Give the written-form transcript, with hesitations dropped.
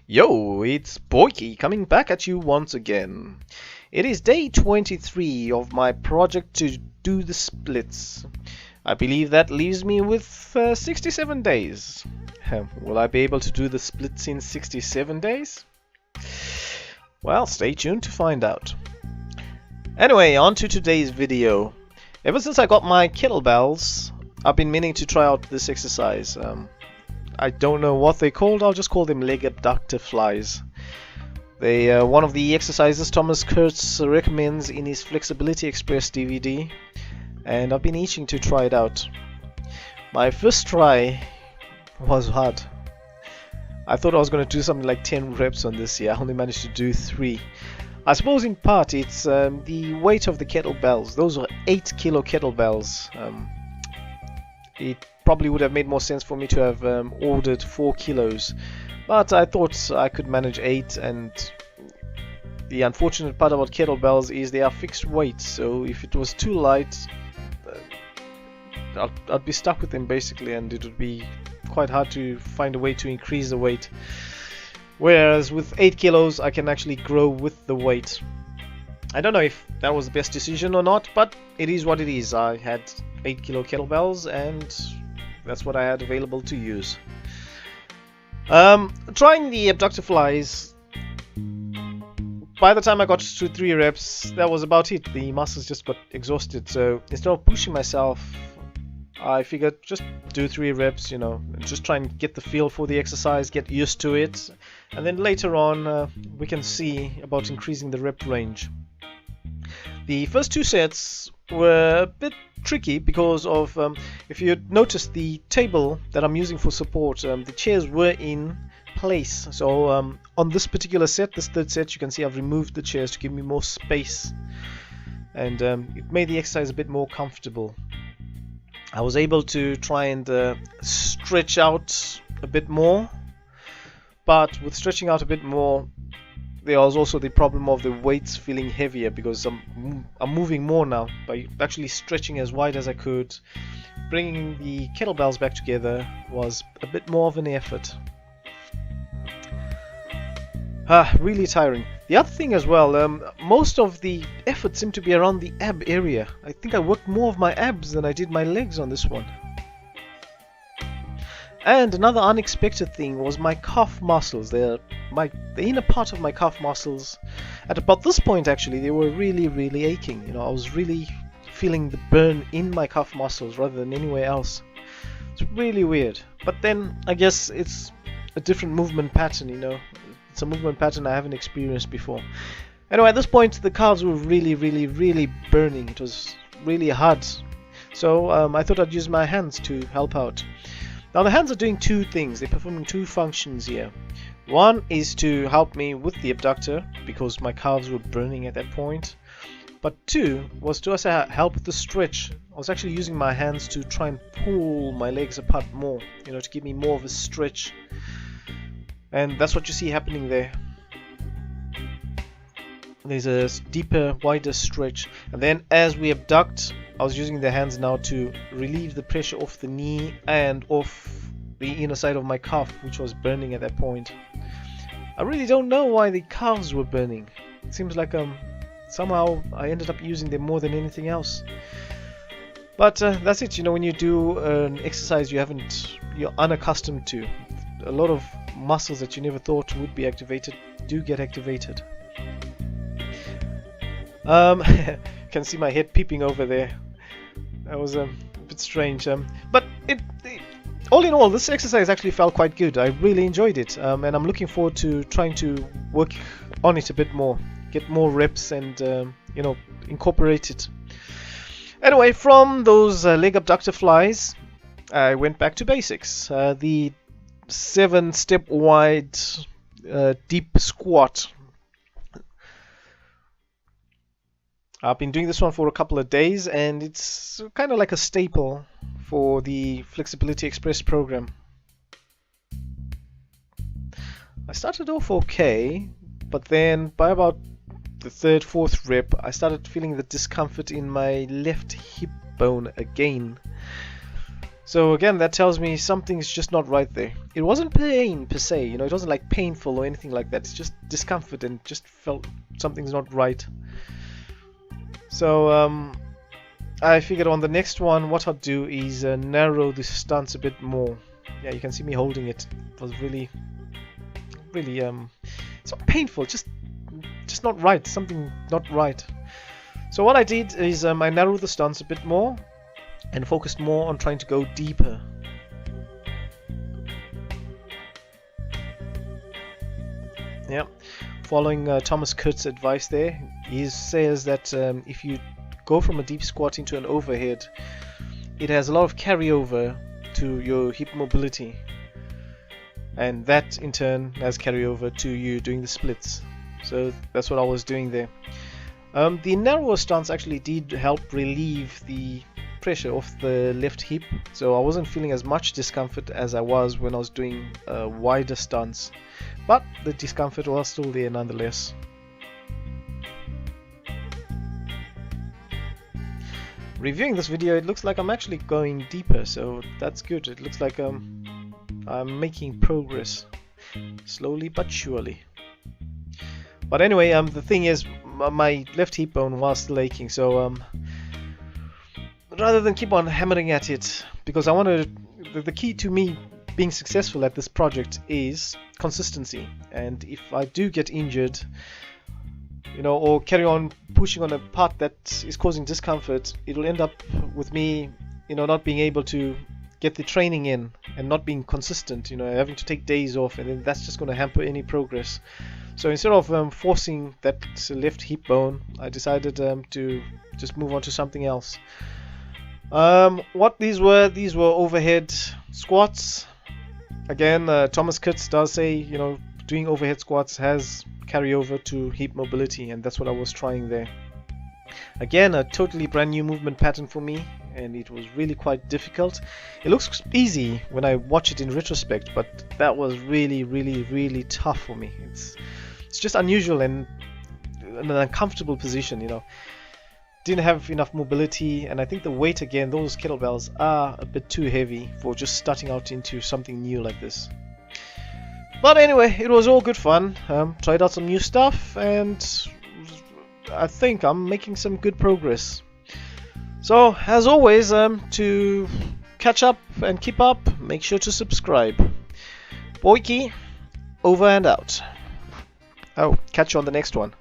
Yo, it's Boyki coming back at you once again. It is day 23 of my project to do the splits. I believe that leaves me with 67 days. Will I be able to do the splits in 67 days? Well, stay tuned to find out. Anyway, on to today's video. Ever since I got my kettlebells, I've been meaning to try out this exercise. I don't know what they're called, I'll just call them leg abductor flies. They one of the exercises Thomas Kurtz recommends in his Flexibility Express DVD, and I've been itching to try it out. My first try was hard. I thought I was going to do something like 10 reps on this here. I only managed to do 3. I suppose in part it's the weight of the kettlebells. Those are 8 kilo kettlebells. It probably would have made more sense for me to have ordered 4 kilos, but I thought I could manage 8, and the unfortunate part about kettlebells is they are fixed weights, so if it was too light, I'd be stuck with them basically, and it would be quite hard to find a way to increase the weight. Whereas with 8 kilos I can actually grow with the weight. I don't know if that was the best decision or not, but it is what it is. I had 8 kilo kettlebells and that's what I had available to use. Trying the abductor flies, by the time I got to 3 reps, that was about it. The muscles just got exhausted, so instead of pushing myself, I figured just do 3 reps, you know, and just try and get the feel for the exercise, get used to it, and then later on we can see about increasing the rep range. The first 2 sets were a bit tricky because of, if you notice the table that I'm using for support, the chairs were in place. So on this particular set, this third set, you can see I've removed the chairs to give me more space, and it made the exercise a bit more comfortable. I was able to try and stretch out a bit more, but with stretching out a bit more, there was also the problem of the weights feeling heavier because I'm moving more now by actually stretching as wide as I could. Bringing the kettlebells back together was a bit more of an effort. Really tiring. The other thing as well, most of the effort seemed to be around the ab area. I think I worked more of my abs than I did my legs on this one. And another unexpected thing was my calf muscles. The inner part of my calf muscles, at about this point actually, they were really aching. You know, I was really feeling the burn in my calf muscles rather than anywhere else. It's really weird. But then I guess it's a different movement pattern, you know. It's a movement pattern I haven't experienced before. Anyway, at this point the calves were really burning. It was really hard. So I thought I'd use my hands to help out. Now the hands are doing 2 things. They're performing 2 functions here. One is to help me with the abductor because my calves were burning at that point. But 2 was to also help with the stretch. I was actually using my hands to try and pull my legs apart more, you know, to give me more of a stretch. And that's what you see happening there. There's a deeper, wider stretch. And then as we abduct, I was using the hands now to relieve the pressure off the knee and off the inner side of my calf, which was burning at that point. I really don't know why the calves were burning. It seems like somehow I ended up using them more than anything else. But that's it. You know, when you do an exercise you're unaccustomed to, a lot of muscles that you never thought would be activated do get activated. You can see my head peeping over there. That was a bit strange. But all in all, this exercise actually felt quite good. I really enjoyed it, and I'm looking forward to trying to work on it a bit more, get more reps, and you know, incorporate it. Anyway, from those leg abductor flies, I went back to basics. The 7-step wide deep squat. I've been doing this one for a couple of days, and it's kind of like a staple for the Flexibility Express program. I started off okay, but then by about the 3rd, 4th rep, I started feeling the discomfort in my left hip bone again. So again, that tells me something's just not right there. It wasn't pain per se, you know, it wasn't like painful or anything like that. It's just discomfort and just felt something's not right. So I figured on the next one, what I'll do is narrow the stance a bit more. Yeah, you can see me holding it. It was really, it's not painful, just not right. Something not right. So what I did is I narrowed the stance a bit more and focused more on trying to go deeper. Yeah, following Thomas Kurtz's advice there, he says that if you go from a deep squat into an overhead, it has a lot of carryover to your hip mobility, and that in turn has carryover to you doing the splits. So that's what I was doing there. The narrower stance actually did help relieve the pressure off the left hip, so I wasn't feeling as much discomfort as I was when I was doing a wider stance, but the discomfort was still there nonetheless. Reviewing this video, it looks like I'm actually going deeper, so that's good. It looks like I'm making progress, slowly but surely. But anyway, the thing is, my left hip bone was still aching, so rather than keep on hammering at it, because I wanted, the key to me being successful at this project is consistency. And if I do get injured, you know, or carry on pushing on a part that is causing discomfort, it'll end up with me, you know, not being able to get the training in and not being consistent, you know, having to take days off, and then that's just going to hamper any progress. So instead of forcing that left hip bone, I decided to just move on to something else. What these were overhead squats. Again, Thomas Kurtz does say, you know, doing overhead squats has carryover to hip mobility, and that's what I was trying there. Again, a totally brand new movement pattern for me, and it was really quite difficult. It looks easy when I watch it in retrospect, but that was really tough for me. It's just unusual and an uncomfortable position, you know. Didn't have enough mobility, and I think the weight, again, those kettlebells are a bit too heavy for just starting out into something new like this. But anyway, it was all good fun. Tried out some new stuff, and I think I'm making some good progress. So, as always, to catch up and keep up, make sure to subscribe. Boyki, over and out. Oh, catch you on the next one.